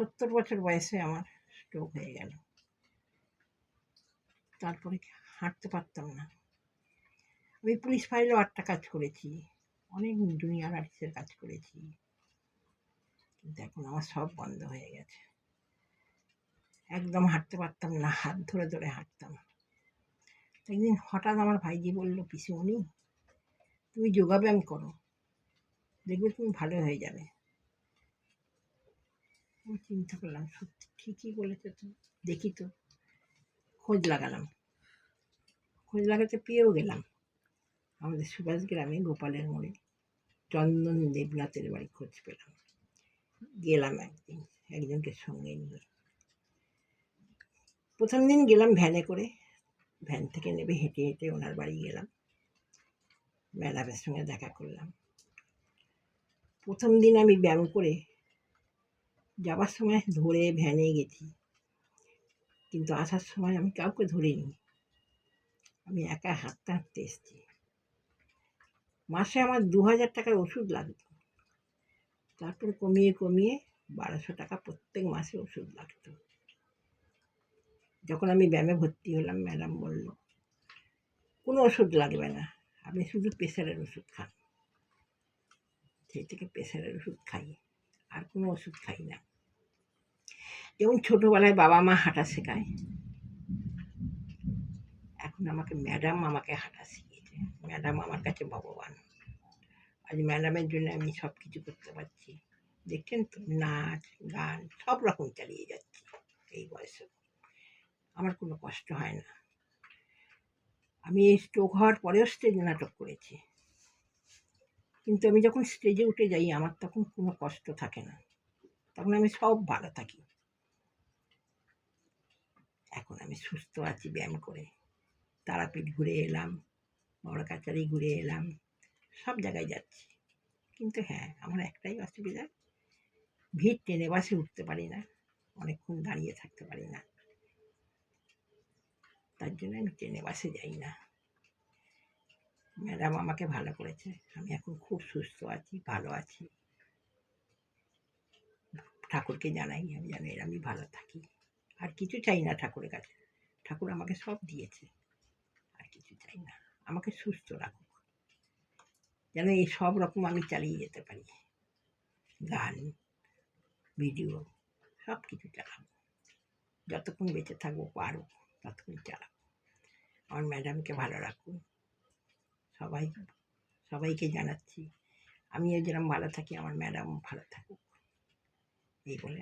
70 বছর বয়সে আমার স্ট্রোক হয়ে গেল। তারপরে হাঁটতে পারতাম না। আমি পুলিশ ফাইলেও 8টা কাজ করেছি, অনেক দুনিয়ার আর্টিস্টের কাজ করেছি, কিন্তু এখন আমার সব বন্ধ হয়ে গেছে। একদম হাঁটতে পারতাম না, হাত ধরে ধরে হাঁটতাম। একদিন হঠাৎ আমার ভাইজি বলল, পিসিমণি তুমি যোগাব্যায়াম করো, দেখবে তুমি ভালো হয়ে যাবে। আমি চিন্তা করলাম, সত্যি ঠিকই বলেছে তো, দেখি তো। খোঁজ লাগালাম, খোঁজ লাগাতে পেয়েও গেলাম। আমাদের সুভাষ গ্রামে গোপালের মোড়ে চন্দন দেবনাথের বাড়ি খোঁজ পেলাম। গেলাম একজনকে সঙ্গে নিয়ে। প্রথম দিন গেলাম ভ্যানে করে, ভ্যান থেকে নেবে হেঁটে হেঁটে ওনার বাড়ি গেলাম। ম্যাডামের সঙ্গে দেখা করলাম। প্রথম দিন আমি ব্যায়াম করে যাবার সময় ধরে ভ্যানে গেছি, কিন্তু আসার সময় আমি কাউকে ধরিনি, আমি একা হাঁটতে হাঁটতে এসেছি। মাসে আমার 2000 টাকার ওষুধ লাগতো, তারপরে কমিয়ে কমিয়ে 1200 টাকা প্রত্যেক মাসে ওষুধ লাগতো। যখন আমি ব্যায়ামে ভর্তি হলাম, ম্যাডাম বলল, কোনো ওষুধ লাগবে না, আপনি শুধু প্রেশারের ওষুধ খান। সেই থেকে প্রেশারের ওষুধ খাই, আর কোনো ওষুধ খাই না। যেমন ছোটোবেলায় বাবা মা হাঁটা শেখায়, এখন ম্যাডাম আমাকে হাঁটা শিখিয়েছে। ম্যাডাম আমার কাছে ভগবান। আজ ম্যাডামের জন্য আমি সব কিছু করতে পারছি। দেখছেন তো, নাচ গান সব রকম চালিয়ে যাচ্ছি। এই বয়সে আমার কোনো কষ্ট হয় না। আমি এই স্ট্রোক হওয়ার পরেও স্টেজ নাটক করেছি, কিন্তু আমি যখন স্টেজে উঠে যাই আমার তখন কোনো কষ্ট থাকে না, তখন আমি সব ভালো থাকি। এখন আমি সুস্থ আছি ব্যায়াম করে। তারাপীঠ ঘুরে এলাম, বড় কাছারি ঘুরে এলাম, সব জায়গায় যাচ্ছি। কিন্তু হ্যাঁ, আমার একটাই অসুবিধা, ভিড় টেনে বাসে উঠতে পারি না, অনেকক্ষণ দাঁড়িয়ে থাকতে পারি না, তার জন্য আমি ট্রেনে বাসে যাই না। ম্যাডাম আমাকে ভালো করেছে, আমি এখন খুব সুস্থ আছি, ভালো আছি। ঠাকুরকে জানাই আমি যেন আমি ভালো থাকি, আর কিছু চাই না ঠাকুরের কাছে। ঠাকুর আমাকে সব দিয়েছে, আর কিছু চাই না। আমাকে সুস্থ রাখুক, যেন এই সব রকম আমি চালিয়ে যেতে পারি। গান, ভিডিও সব কিছু চালাবো, যতক্ষণ বেঁচে থাকবো পারবো ততক্ষণ চালাবো। আমার ম্যাডামকে ভালো রাখুন। সবাইকে জানাচ্ছি, আমিও যেরকম ভালো থাকি আমার ম্যাডামও ভালো থাকুক, এই বলে